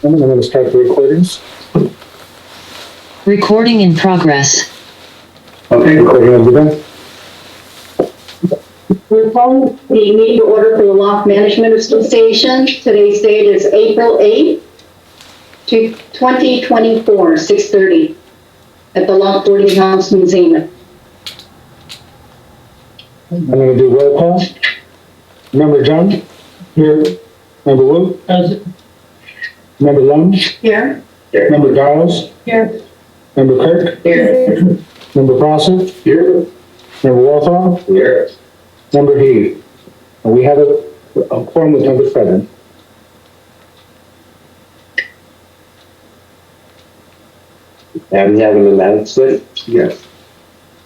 I'm going to start the recordings. Recording in progress. Okay, recording has begun. We're calling the meeting to order for the Locke Management Association. Today's date is April 8th, 2024, 6:30 at the Locke Boarding House Museum. I'm going to do roll call. Member John? Here. Member Wu? Present. Member Lund? Here. Member Giles? Here. Member Kirk? Here. Member Prosser? Here. Member Walthall? Here. Member Heath? And we have a quorum with number 7. And we have an announcement? Yes.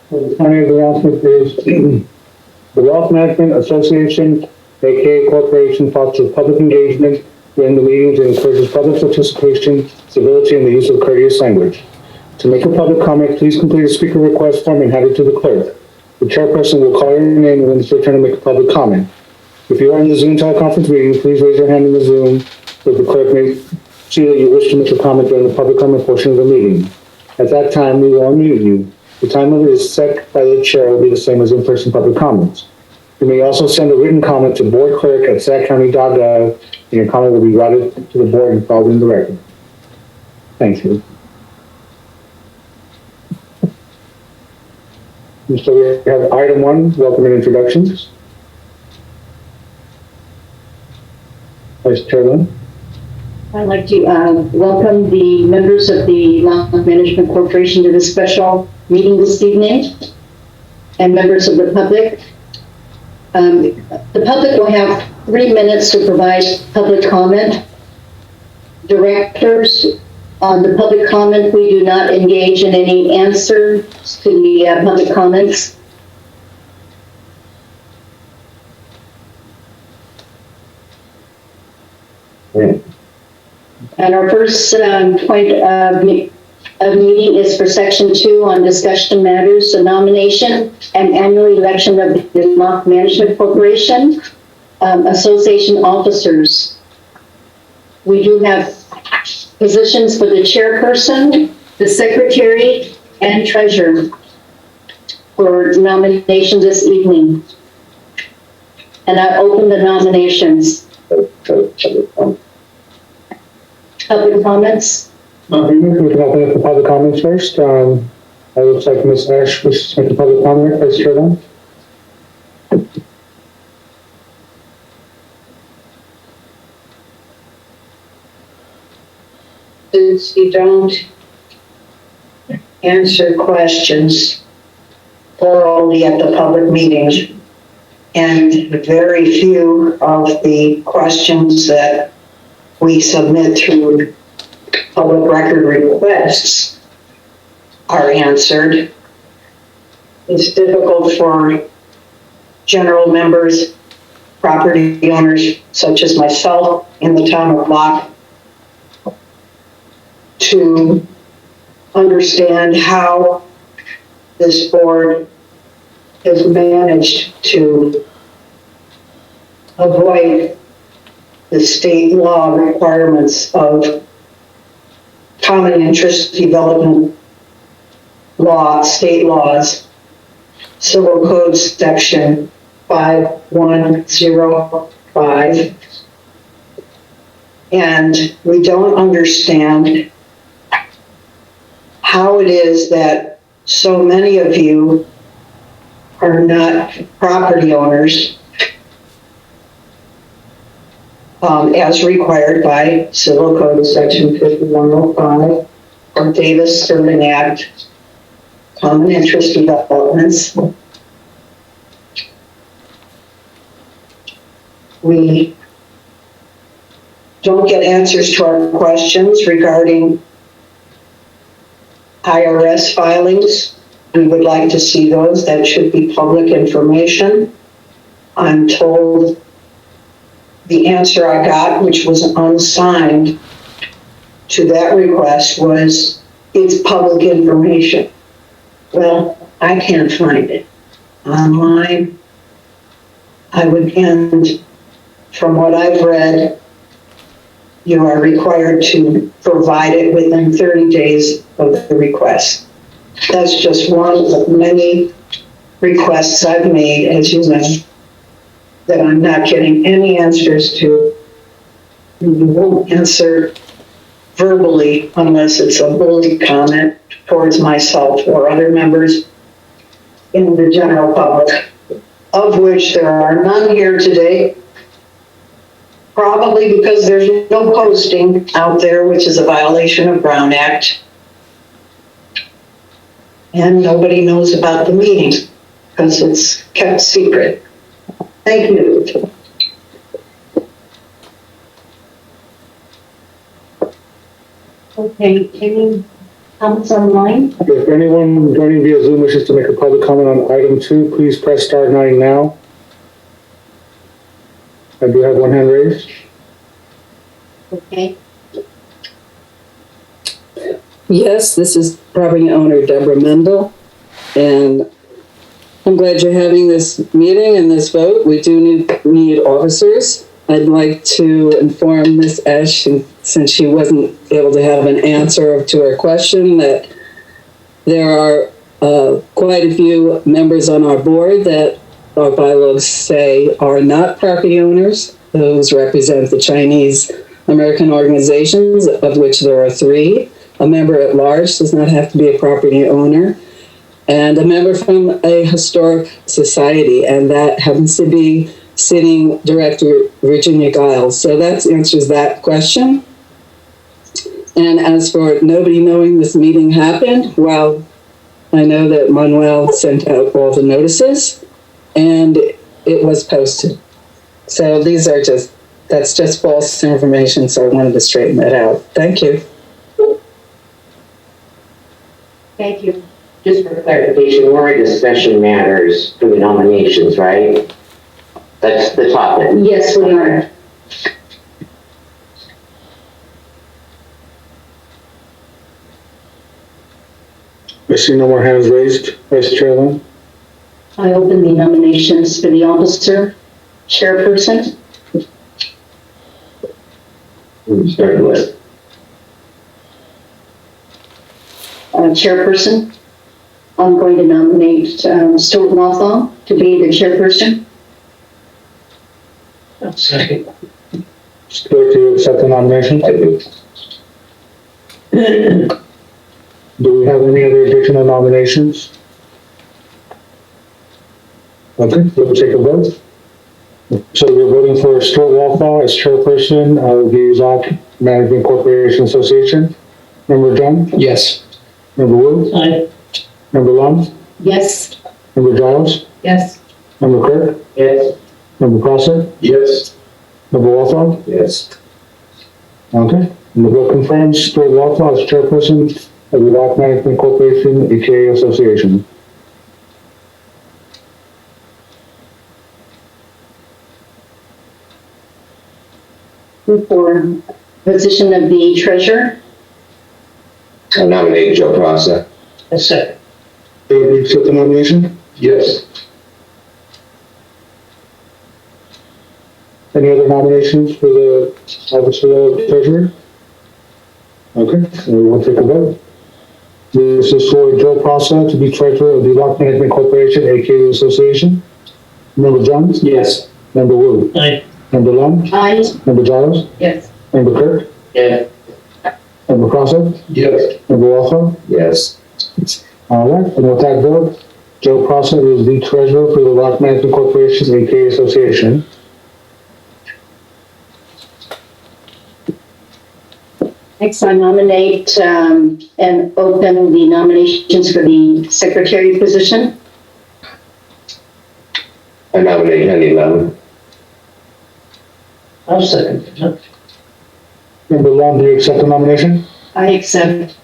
The summary of the announcement is the Locke Management Association, aka Corporation, fosters public engagement during the meetings and encourages public participation, civility, and the use of courteous language. To make a public comment, please complete a speaker request form and hand it to the clerk. The chairperson will call your name when it's your turn to make a public comment. If you are in the Zoom teleconference meeting, please raise your hand in the Zoom so the clerk may see that you wish to make a comment during the public comment portion of the meeting. At that time, we will unmute you. The time limit is set by the chair will be the same as in-person public comments. You may also send a written comment to boardclerk@sackcounty.gov, and your comment will be routed to the board and filed in the record. Thank you. And so we have item 1, welcome and introductions. Vice Chair Lynn. I'd like to welcome the members of the Locke Management Corporation to this special meeting this evening, and members of the public. The public will have 3 minutes to provide public comment. Directors, on the public comment, we do not engage in any answers to the public comments. Yeah. And our first point of meeting is for section 2 on discussion matters, the nomination and annual election of the Locke Management Corporation association officers. We do have positions for the chairperson, the secretary, and treasurer for nomination this evening. And I open the nominations. Public comments? We can open up the public comments first. It looks like Ms. Esch wishes to make a public comment. Vice Chair Lynn. Since you don't answer questions orally at the public meetings, and very few of the questions that we submit through public record requests are answered, it's difficult for general members, property owners such as myself in the town of Locke to understand how this board has managed to avoid the state law requirements of common interest development law, state laws, Civil Code section 5105. And we don't understand how it is that so many of you are not property owners as required by Civil Code section 5105 or Davis-Sterling Act, common interest developments. We don't get answers to our questions regarding IRS filings. We would like to see those. That should be public information. I'm told the answer I got, which was unsigned to that request, was it's public information. Well, I can't find it online. I would end, from what I've read, you are required to provide it within 30 days of the request. That's just one of many requests I've made, as you know, that I'm not getting any answers to. You won't answer verbally unless it's a bully comment towards myself or other members in the general public, of which there are none here today. Probably because there's no posting out there, which is a violation of Brown Act. And nobody knows about the meeting because it's kept secret. Thank you. Okay, any comments online? If anyone joining via Zoom wishes to make a public comment on item 2, please press star 9 now. I do have one hand raised. Okay, Yes, this is property owner Deborah Mendel, and I'm glad you're having this meeting and this vote. We do need officers. I'd like to inform Ms. Esch, and since she wasn't able to have an answer to her question, that there are quite a few members on our board that our bylaws say are not property owners. Those represent the Chinese American organizations, of which there are 3. A member at large does not have to be a property owner, and a member from a historic society, and that happens to be Sitting Director Virginia Giles. So that answers that question. And as for nobody knowing this meeting happened, well, I know that Manuel sent out all the notices, and it was posted. So that's just false information, so I wanted to straighten that out. Thank you. thank you. Just for clarification, we're in discussion matters for the nominations, right? That's the topic. Yes, we are. I see no more hands raised. Vice Chairman. I open the nominations for the officer, chairperson. Start with. Chairperson, I'm going to nominate Stuart Lothall to be the chairperson. Second. Stuart, do you accept the nomination? I do. Do we have any other additional nominations? Okay, we'll take a vote. So we're voting for Stuart Walthall as chairperson of the Locke Management Corporation Association. Member John? Yes. Member Wu? Aye. Member Lum? Yes. Member Giles? Yes. Member Kirk? Yes. Member Prosser? Yes. Member Walthall? Yes. Okay, and the vote confirms Stuart Walthall as chairperson of the Locke Management Corporation, aka Association. For position of the treasurer. I nominate Joe Prosser. A second. Do you accept the nomination? Yes. Any other nominations for the officer of treasurer? Okay, so we will take a vote. This is for Joe Prosser to be treasurer of the Locke Management Corporation, aka Association. Member Jones? Yes. Member Wu? Aye. Member Lum? Aye. Member Giles? Yes. Member Kirk? Yes. Member Prosser? Yes. Member Walthall? Yes. All right, and with that vote, Joe Prosser is the treasurer for the Locke Management Corporation, aka Association. Next, I nominate and open the nominations for the secretary position. I nominate Henny Lum. I'll second. Member Lum, do you accept the nomination? I accept.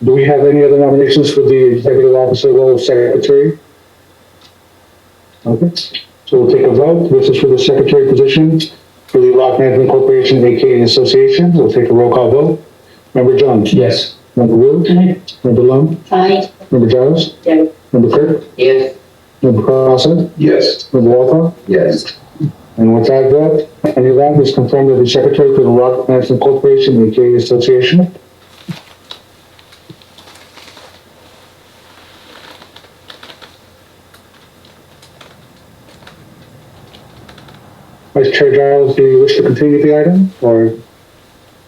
Do we have any other nominations for the executive officer role of secretary? Okay, so we'll take a vote. This is for the secretary position for the Locke Management Corporation, aka Association. We'll take a roll call vote. Member Jones? Yes. Member Wu? Aye. Member Lum? Aye. Member Giles? Yes. Member Kirk? Yes. Member Prosser? Yes. Member Walthall? Yes. And with that vote, any of that is confirmed with the Secretary for the Locke Management Corporation, aka Association. Vice Chair Giles, do you wish to continue the item, or do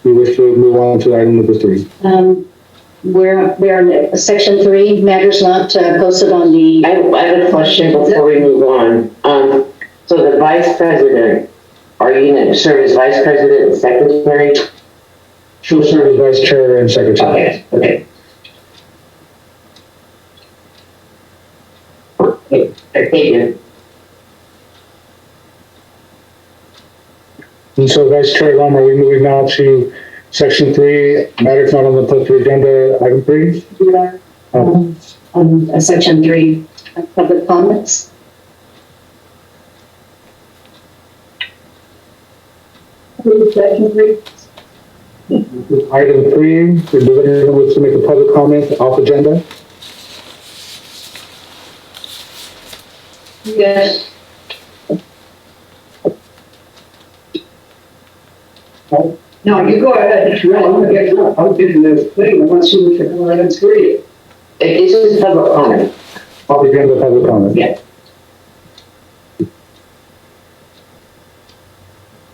you wish to move on to item number 3? We're on section 3, matters not posted on the. I have a question before we move on. So the vice president, are you going to serve as vice president and secretary? She'll serve as Vice Chair and Secretary. Okay. Thank you. And so, Vice Chair Lum, are we moving now to section 3, matters not on the posted agenda, item 3? We are on section 3, public comments. Section 3. Item 3, the visitor wants to make a public comment off agenda. Yes. No, you go ahead. If you want to get up, I'll get in this thing. I want to see what you're going to do. This is public comment. Off agenda, public comment. Yeah.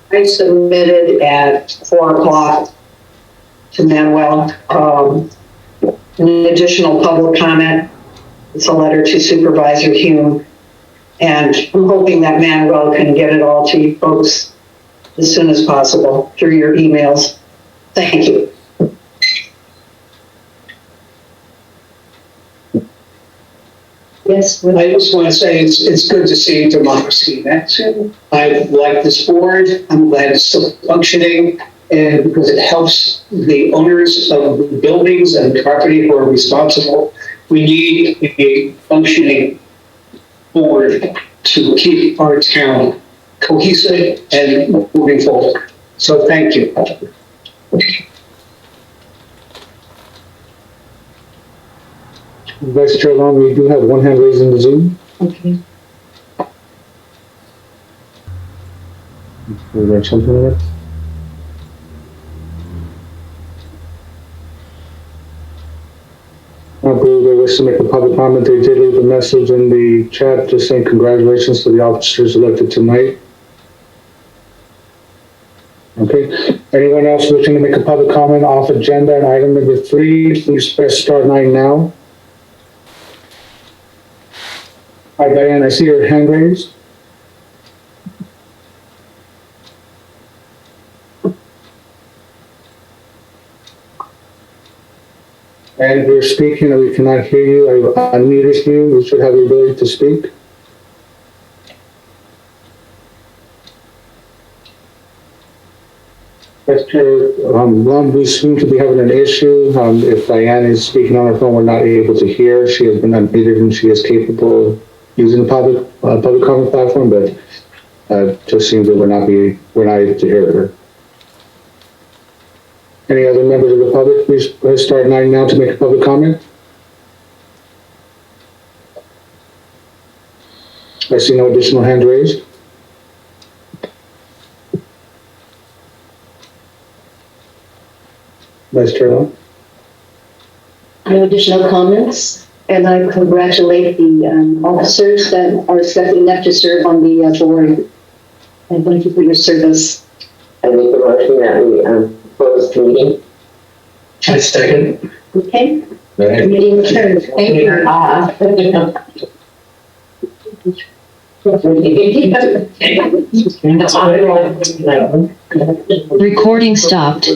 I submitted at 4 o'clock to Manuel, an additional public comment. It's a letter to Supervisor Hume. And I'm hoping that Manuel can get it all to you folks as soon as possible through your emails. Thank you. Yes. I just want to say it's good to see democracy in action. I like this board. I'm glad it's still functioning, and because it helps the owners of the buildings and property who are responsible. We need a functioning board to keep our town cohesive and moving forward. So thank you. Vice Chair Lum, we do have one hand raised in the Zoom. Okay. Is there something in it? I believe they wish to make a public comment. They did leave a message in the chat just saying congratulations to the officers elected tonight. Okay, anyone else wishing to make a public comment off agenda and item number 3, please press *9 now. Hi, Diane, I see your hand raised. And if you're speaking and we cannot hear you, I unmuted you. You should have the ability to speak. Lum, we seem to be having an issue. If Diane is speaking on her phone, we're not able to hear. She has been unmuted and she is capable of using the public comment platform, but it just seems that we're not able to hear her. Any other members of the public, please press *9 now to make a public comment. I see no additional hands raised. Vice Chair Lum? No additional comments, and I congratulate the officers that are stepping up to serve on the board. And thank you for your service. I make the motion that we close the meeting. I second. Okay? Meeting adjourned. Thank you. Recording stopped.